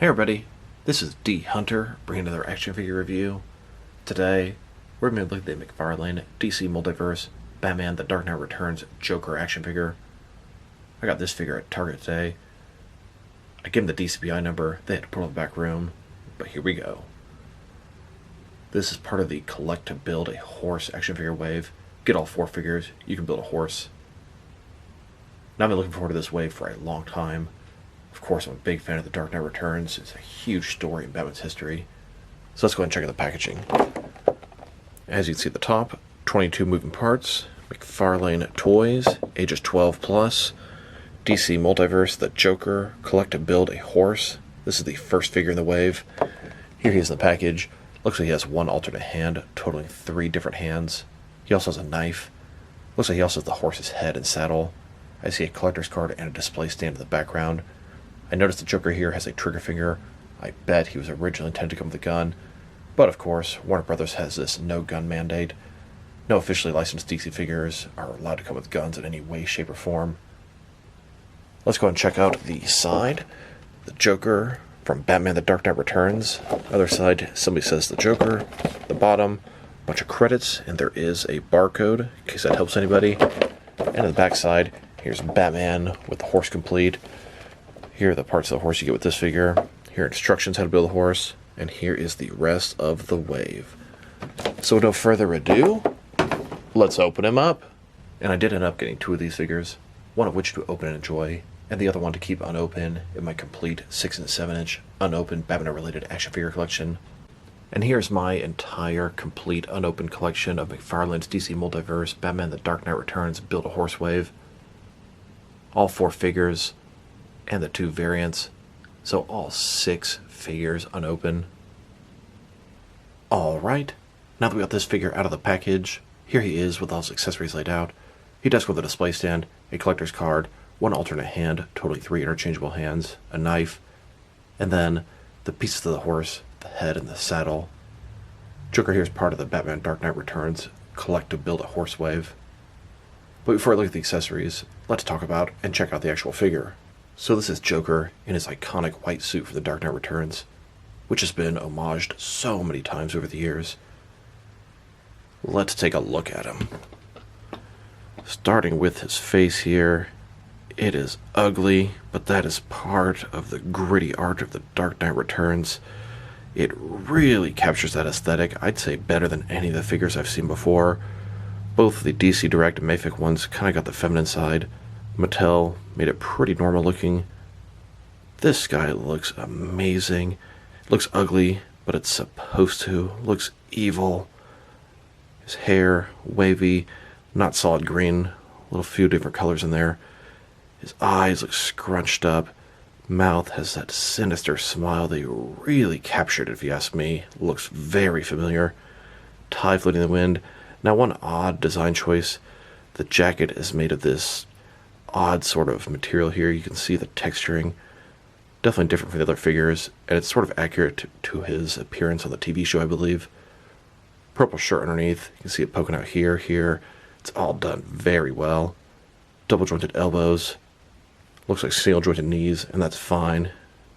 Hey everybody, this is D Hunter bringing another action figure review. Today, we're going to look at the McFarlane DC Multiverse Batman The Dark Knight Returns Joker action figure. I got this figure at Target today. I gave them the DCPI number, they had to put it in the back room, but here we go. This is part of the Collect to Build a Horse action figure wave. Get all 4 figures, you can build a horse. Now I've been looking forward to this wave for a long time. Of course, I'm a big fan of The Dark Knight Returns. It's a huge story in Batman's history. So let's go ahead and check out the packaging. As you can see at the top, 22 moving parts, McFarlane Toys, ages 12 plus, DC Multiverse, the Joker, Collect to Build a Horse. This is the first figure in the wave. Here he is in the package. Looks like he has one alternate hand, totaling 3 different hands. He also has a knife. Looks like he also has the horse's head and saddle. I see a collector's card and a display stand in the background. I noticed the Joker here has a trigger finger. I bet he was originally intended to come with a gun. But of course, Warner Brothers has this no-gun mandate. No officially licensed DC figures are allowed to come with guns in any way, shape, or form. Let's go ahead and check out the side. The Joker from Batman The Dark Knight Returns. Other side, somebody says the Joker. The bottom, a bunch of credits, and there is a barcode, in case that helps anybody. And on the back side, here's Batman with the horse complete. Here are the parts of the horse you get with this figure. Here are instructions how to build a horse. And here is the rest of the wave. So with no further ado, let's open him up. And I did end up getting 2 of these figures. One of which to open and enjoy, and the other one to keep unopened in my complete 6 and 7 inch unopened Batman-related action figure collection. And here's my entire complete unopened collection of McFarlane's DC Multiverse Batman The Dark Knight Returns Build a Horse wave. All 4 figures and the 2 variants, so all 6 figures unopened. Alright, now that we got this figure out of the package, here he is with all his accessories laid out. He does come with a display stand, a collector's card, 1 alternate hand, totaling 3 interchangeable hands, a knife, and then the pieces of the horse, the head and the saddle. Joker here is part of the Batman Dark Knight Returns Collect to Build a Horse wave. But before I look at the accessories, let's talk about and check out the actual figure. So this is Joker in his iconic white suit for The Dark Knight Returns, which has been homaged so many times over the years. Let's take a look at him. Starting with his face here, it is ugly, but that is part of the gritty art of The Dark Knight Returns. It really captures that aesthetic, I'd say better than any of the figures I've seen before. Both the DC Direct and Mayfic ones kind of got the feminine side. Mattel made it pretty normal looking. This guy looks amazing. It looks ugly, but it's supposed to. Looks evil. His hair, wavy, not solid green. A little few different colors in there. His eyes look scrunched up. Mouth has that sinister smile. They really captured it, if you ask me. Looks very familiar. Tie floating in the wind. Now, one odd design choice. The jacket is made of this odd sort of material here. You can see the texturing. Definitely different from the other figures, and it's sort of accurate to his appearance on the TV show, I believe. Purple shirt underneath. You can see it poking out here. It's all done very well. Double jointed elbows. Looks like single jointed knees, and that's fine.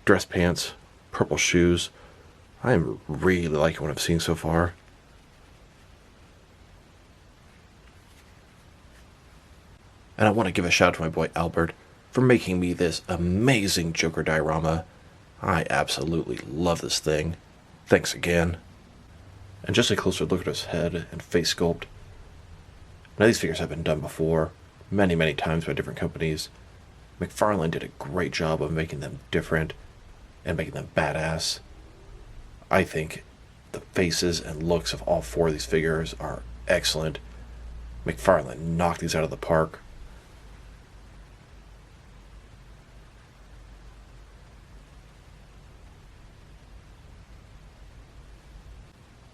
Dress pants. Purple shoes. I am really liking what I'm seeing so far. And I want to give a shout out to my boy Albert for making me this amazing Joker diorama. I absolutely love this thing. Thanks again. And just a closer look at his head and face sculpt. Now these figures have been done before, many times by different companies. McFarlane did a great job of making them different and making them badass. I think the faces and looks of all 4 of these figures are excellent. McFarlane knocked these out of the park.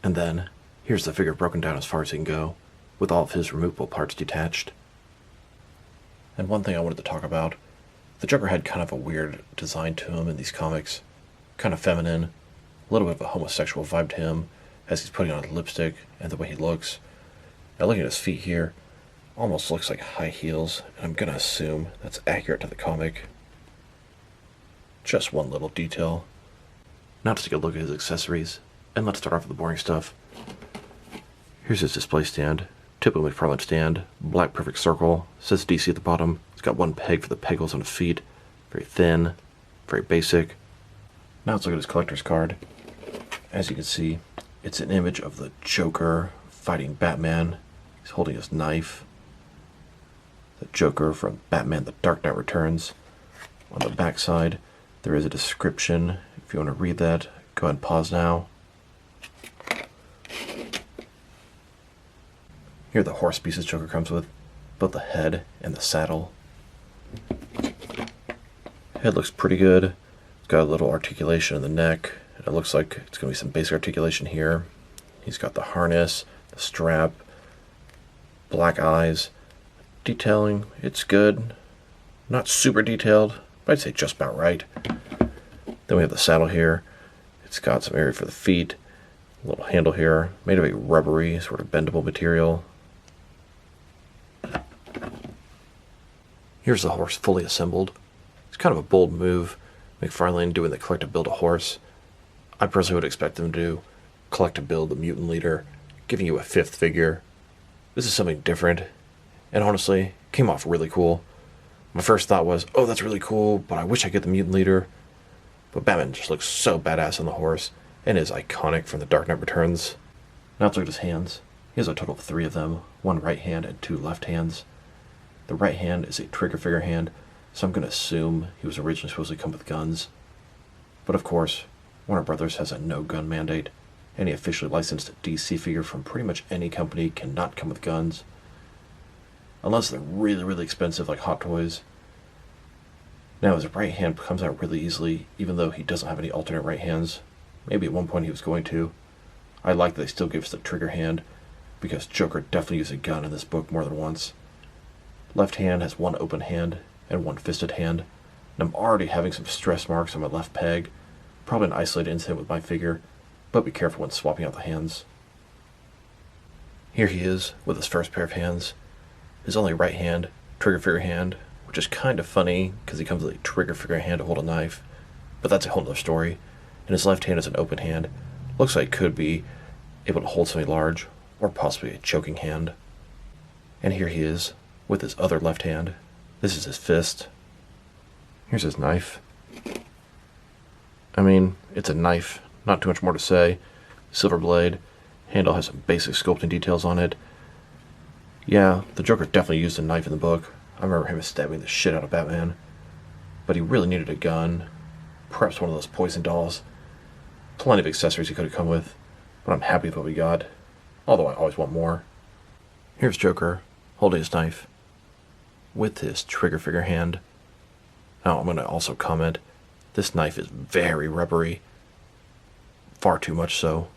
And then, here's the figure broken down as far as he can go, with all of his removable parts detached. And one thing I wanted to talk about, the Joker had kind of a weird design to him in these comics. Kind of feminine, a little bit of a homosexual vibe to him, as he's putting on lipstick and the way he looks. Now looking at his feet here, almost looks like high heels, and I'm gonna assume that's accurate to the comic. Just one little detail. Now let's take a look at his accessories, and let's start off with the boring stuff. Here's his display stand. Typical McFarlane stand, black perfect circle, says DC at the bottom. It's got one peg for the peg holes on his feet. Very thin, very basic. Now let's look at his collector's card. As you can see, it's an image of the Joker fighting Batman. He's holding his knife. The Joker from Batman The Dark Knight Returns. On the back side, there is a description. If you want to read that, go ahead and pause now. Here are the horse pieces Joker comes with, both the head and the saddle. Head looks pretty good. It's got a little articulation in the neck. And it looks like it's going to be some basic articulation here. He's got the harness, the strap, black eyes. Detailing, it's good. Not super detailed, but I'd say just about right. Then we have the saddle here. It's got some area for the feet. A little handle here, made of a rubbery, sort of bendable material. Here's the horse fully assembled. It's kind of a bold move, McFarlane doing the collect to build a horse. I personally would expect them to do collect to build the mutant leader, giving you a fifth figure. This is something different, and honestly, came off really cool. My first thought was, oh, that's really cool, but I wish I get the mutant leader. But Batman just looks so badass on the horse, and is iconic from The Dark Knight Returns. Now let's look at his hands. He has a total of 3 of them, 1 right hand and 2 left hands. The right hand is a trigger figure hand, so I'm going to assume he was originally supposed to come with guns. But of course, Warner Brothers has a no-gun mandate. Any officially licensed DC figure from pretty much any company cannot come with guns. Unless they're really, really expensive like Hot Toys. Now his right hand comes out really easily, even though he doesn't have any alternate right hands. Maybe at one point he was going to. I like that they still give us the trigger hand, because Joker definitely used a gun in this book more than once. Left hand has 1 open hand and 1 fisted hand, and I'm already having some stress marks on my left peg. Probably an isolated incident with my figure, but be careful when swapping out the hands. Here he is with his first pair of hands. His only right hand, trigger figure hand, which is kind of funny because he comes with a trigger figure hand to hold a knife, but that's a whole other story. And his left hand is an open hand. Looks like he could be able to hold something large, or possibly a choking hand. And here he is with his other left hand. This is his fist. Here's his knife. I mean, it's a knife, not too much more to say. Silver blade. Handle has some basic sculpting details on it. Yeah, the Joker definitely used a knife in the book. I remember him stabbing the shit out of Batman. But he really needed a gun. Perhaps one of those poison dolls. Plenty of accessories he could have come with. But I'm happy with what we got. Although I always want more. Here's Joker, holding his knife. With his trigger figure hand. Now I'm going to also comment, this knife is very rubbery. Far too much so.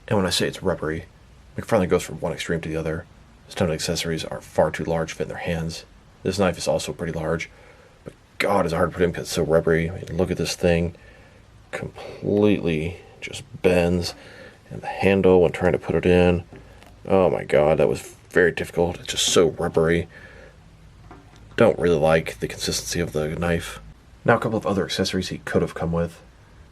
And when I say it's rubbery, McFarlane goes from one extreme to the other. His ton of accessories are far too large to fit in their hands. This knife is also pretty large, but God, it's hard to put in because it's so rubbery. I mean, look at this thing. Completely just bends. And the handle when trying to put it in. Oh my God, that was very difficult. It's just so rubbery. Don't really like the consistency of the knife. Now a couple of other accessories he could have come with.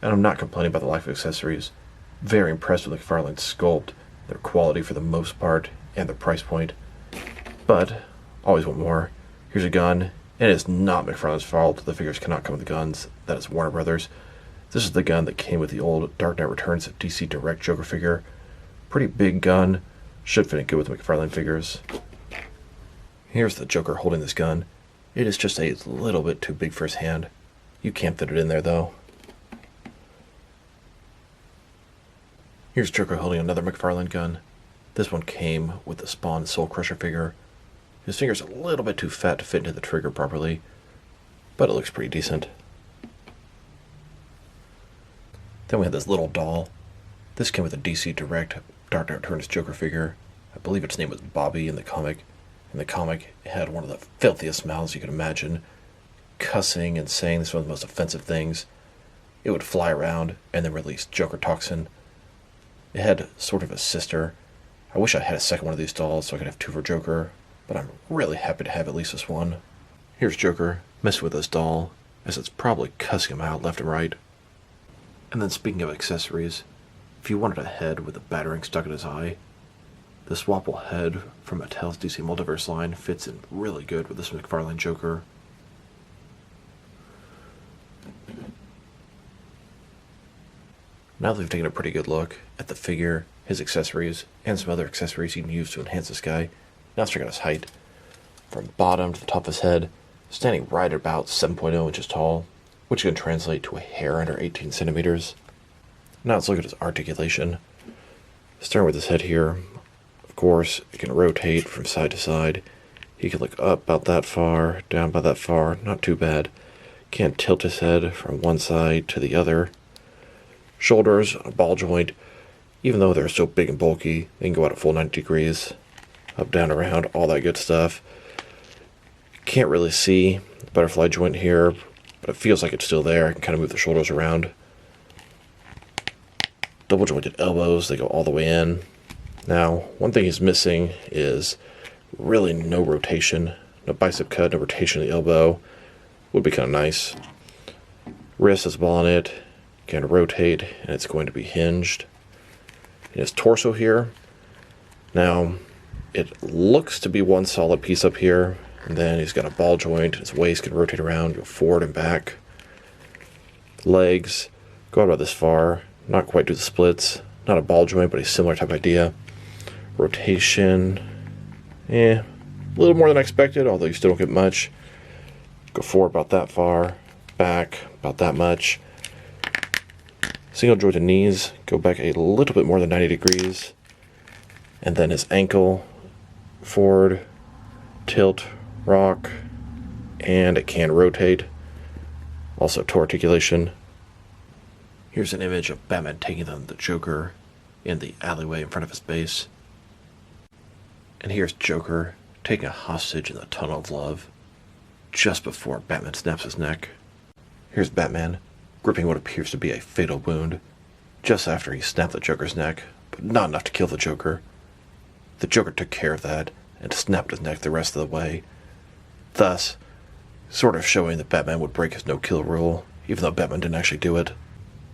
And I'm not complaining about the lack of accessories. Very impressed with McFarlane's sculpt, their quality for the most part, and their price point. But, always want more. Here's a gun, and it's not McFarlane's fault the figures cannot come with guns. That is Warner Brothers. This is the gun that came with the old Dark Knight Returns DC Direct Joker figure. Pretty big gun. Should fit in good with McFarlane figures. Here's the Joker holding this gun. It is just a little bit too big for his hand. You can't fit it in there though. Here's Joker holding another McFarlane gun. This one came with the Spawn Soul Crusher figure. His finger's a little bit too fat to fit into the trigger properly, but it looks pretty decent. Then we have this little doll. This came with a DC Direct Dark Knight Returns Joker figure. I believe its name was Bobby in the comic. In the comic, it had one of the filthiest mouths you could imagine, cussing and saying this was one of the most offensive things. It would fly around and then release Joker toxin. It had sort of a sister. I wish I had a second one of these dolls so I could have 2 for Joker, but I'm really happy to have at least this one. Here's Joker, messing with this doll, as it's probably cussing him out left and right. And then speaking of accessories, if you wanted a head with a batarang stuck in his eye, the swappable head from Mattel's DC Multiverse line fits in really good with this McFarlane Joker. Now that we've taken a pretty good look at the figure, his accessories, and some other accessories you can use to enhance this guy, now let's check out his height. From bottom to the top of his head, standing right at about 7.0 inches tall, which can translate to a hair under 18 centimeters. Now let's look at his articulation. Starting with his head here, of course, it can rotate from side to side. He can look up about that far, down about that far, not too bad. Can't tilt his head from one side to the other. Shoulders, a ball joint, even though they're so big and bulky, they can go out a full 90 degrees. Up, down, around, all that good stuff. Can't really see the butterfly joint here, but it feels like it's still there. I can kind of move the shoulders around. Double jointed elbows, they go all the way in. Now, one thing he's missing is really no rotation. No bicep cut, no rotation of the elbow. Would be kind of nice. Wrist has a ball on it. Can rotate, and it's going to be hinged. In his torso here, now it looks to be one solid piece up here, and then he's got a ball joint. His waist can rotate around, go forward and back. Legs go about this far, not quite do the splits. Not a ball joint, but a similar type idea. Rotation, a little more than I expected, although you still don't get much. Go forward about that far, back about that much. Single jointed knees go back a little bit more than 90 degrees. And then his ankle, forward, tilt, rock, and it can rotate. Also toe articulation. Here's an image of Batman taking on the Joker in the alleyway in front of his base. And here's Joker taking a hostage in the Tunnel of Love just before Batman snaps his neck. Here's Batman gripping what appears to be a fatal wound just after he snapped the Joker's neck, but not enough to kill the Joker. The Joker took care of that and snapped his neck the rest of the way, thus sort of showing that Batman would break his no-kill rule, even though Batman didn't actually do it.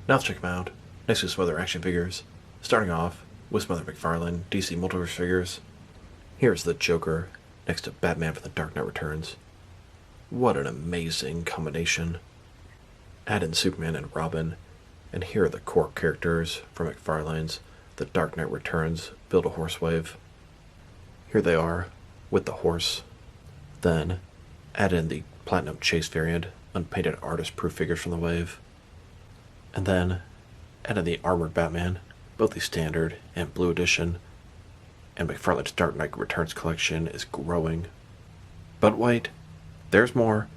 Now let's check him out, next to some other action figures, starting off with some other McFarlane DC Multiverse figures. Here's the Joker next to Batman from The Dark Knight Returns. What an amazing combination. Add in Superman and Robin, and here are the core characters from McFarlane's The Dark Knight Returns Build-A-Horse wave. Here they are, with the horse. Then, add in the Platinum Chase variant, unpainted artist-proof figures from the wave. And then, add in the Armored Batman, both the Standard and Blue Edition, and McFarlane's Dark Knight Returns collection is growing. But wait, there's more.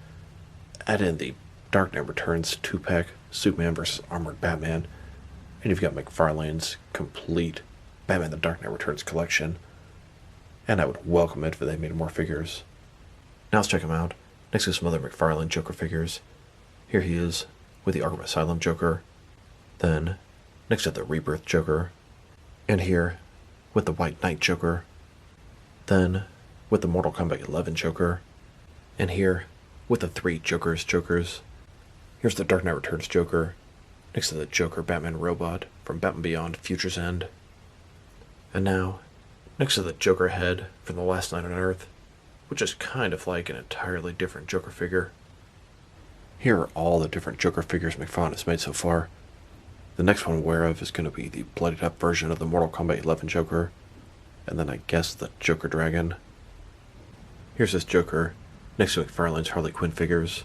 Add in the Dark Knight Returns 2-pack Superman vs. Armored Batman, and you've got McFarlane's complete Batman the Dark Knight Returns collection, and I would welcome it if they made more figures. Now let's check him out, next to some other McFarlane Joker figures. Here he is, with the Arkham Asylum Joker, then next to the Rebirth Joker, and here, with the White Knight Joker, then with the Mortal Kombat 11 Joker, and here, with the 3 Jokers. Here's the Dark Knight Returns Joker, next to the Joker Batman robot from Batman Beyond Future's End. And now, next to the Joker head from The Last Night on Earth, which is kind of like an entirely different Joker figure. Here are all the different Joker figures McFarlane has made so far. The next one I'm aware of is going to be the bloodied up version of the Mortal Kombat 11 Joker, and then I guess the Joker Dragon. Here's this Joker, next to McFarlane's Harley Quinn figures.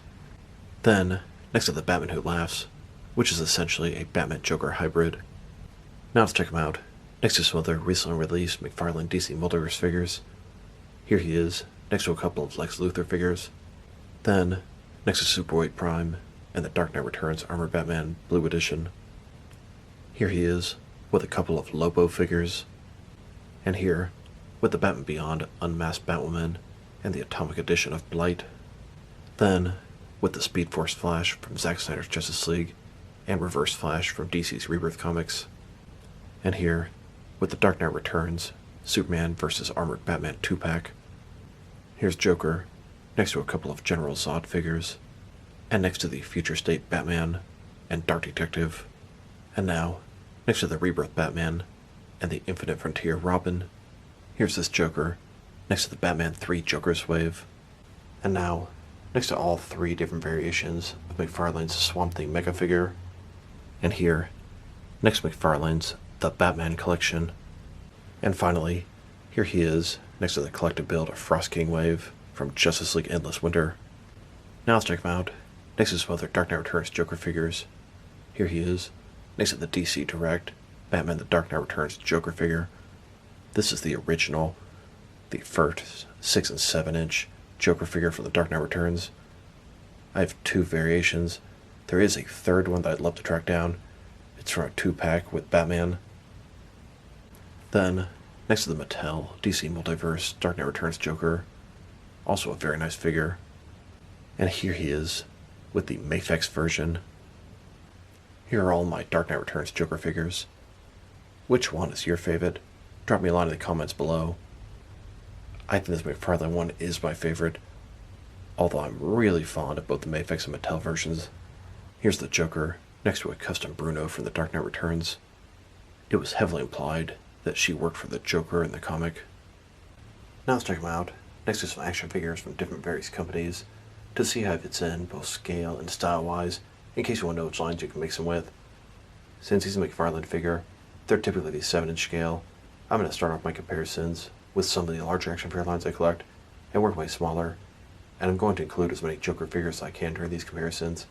Then, next to the Batman Who Laughs, which is essentially a Batman-Joker hybrid. Now let's check him out, next to some other recently released McFarlane DC Multiverse figures. Here he is, next to a couple of Lex Luthor figures. Then, next to Superboy Prime and the Dark Knight Returns Armored Batman Blue Edition. Here he is, with a couple of Lobo figures. And here, with the Batman Beyond Unmasked Batwoman and the Atomic Edition of Blight. Then, with the Speed Force Flash from Zack Snyder's Justice League, and Reverse Flash from DC's Rebirth Comics. And here, with the Dark Knight Returns, Superman vs. Armored Batman 2-pack. Here's Joker, next to a couple of General Zod figures, and next to the Future State Batman and Dark Detective. And now, next to the Rebirth Batman and the Infinite Frontier Robin, here's this Joker next to the Batman 3 Joker's wave. And now, next to all 3 different variations of McFarlane's Swamp Thing Mega figure, and here, next to McFarlane's The Batman Collection. And finally, here he is next to the collective build of Frost King wave from Justice League Endless Winter. Now let's check him out next to some other Dark Knight Returns Joker figures. Here he is next to the DC Direct Batman The Dark Knight Returns Joker figure. This is the original, the first 6 and 7 inch Joker figure from The Dark Knight Returns. I have 2 variations. There is a third one that I'd love to track down. It's from a 2-pack with Batman. Then, next to the Mattel DC Multiverse Dark Knight Returns Joker, also a very nice figure. And here he is with the Mafex version. Here are all my Dark Knight Returns Joker figures. Which one is your favorite? Drop me a line in the comments below. I think this McFarlane one is my favorite, although I'm really fond of both the Mafex and Mattel versions. Here's the Joker next to a custom Bruno from The Dark Knight Returns. It was heavily implied that she worked for the Joker in the comic. Now let's check him out next to some action figures from different various companies to see how it fits in both scale and style wise, in case you want to know which lines you can mix them with. Since he's a McFarlane figure, they're typically the 7-inch scale. I'm going to start off my comparisons with some of the larger action figure lines I collect and work my way smaller, and I'm going to include as many Joker figures as I can during these comparisons.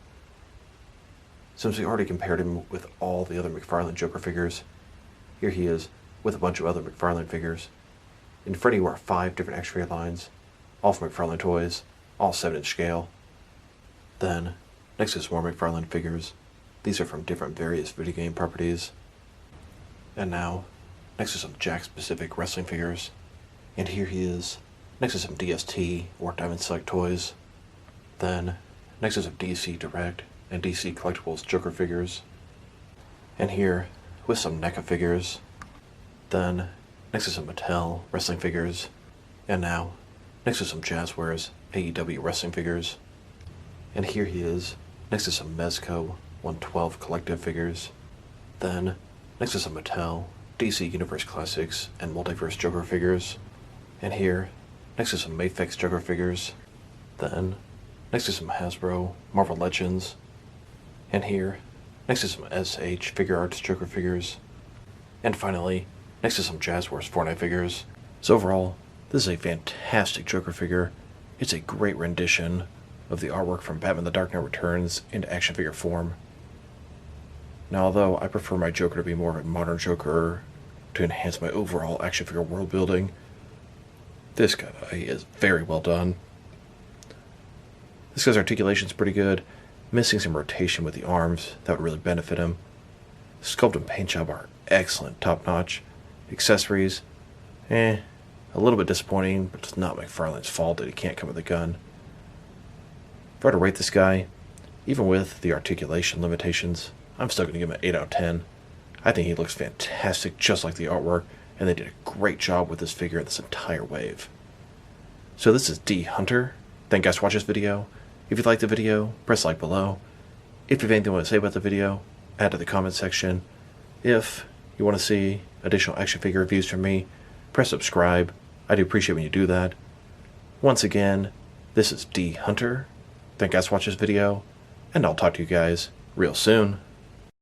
Since we already compared him with all the other McFarlane Joker figures, here he is with a bunch of other McFarlane figures. In Freddy were 5 different action figure lines, all from McFarlane Toys, all 7-inch scale. Then, next is more McFarlane figures. These are from different various video game properties. And now, next to some Jakks-specific wrestling figures. And here he is, next to some DST or Diamond Select toys. Then, next to some DC Direct and DC Collectibles Joker figures. And here, with some NECA figures. Then, next to some Mattel wrestling figures. And now, next to some Jazzwares AEW wrestling figures. And here he is, next to some Mezco 112 collective figures. Then, next to some Mattel DC Universe Classics and Multiverse Joker figures. And here, next to some Mafex Joker figures. Then, next to some Hasbro Marvel Legends. And here, next to some SH Figure Arts Joker figures. And finally, next to some Jazzwares Fortnite figures. So overall, this is a fantastic Joker figure. It's a great rendition of the artwork from Batman The Dark Knight Returns into action figure form. Now, although I prefer my Joker to be more of a modern Joker to enhance my overall action figure world building, this guy is very well done. This guy's articulation is pretty good, missing some rotation with the arms that would really benefit him. Sculpt and paint job are excellent, top notch. Accessories, a little bit disappointing, but it's not McFarlane's fault that he can't come with a gun. If I were to rate this guy, even with the articulation limitations, I'm still going to give him an 8 out of 10. I think he looks fantastic just like the artwork, and they did a great job with this figure this entire wave. So this is D Hunter. Thank you guys for watching this video. If you liked the video, press like below. If you have anything you want to say about the video, add to the comment section. If you want to see additional action figure reviews from me, press subscribe. I do appreciate when you do that. Once again, this is D Hunter. Thank you guys for watching this video, and I'll talk to you guys real soon.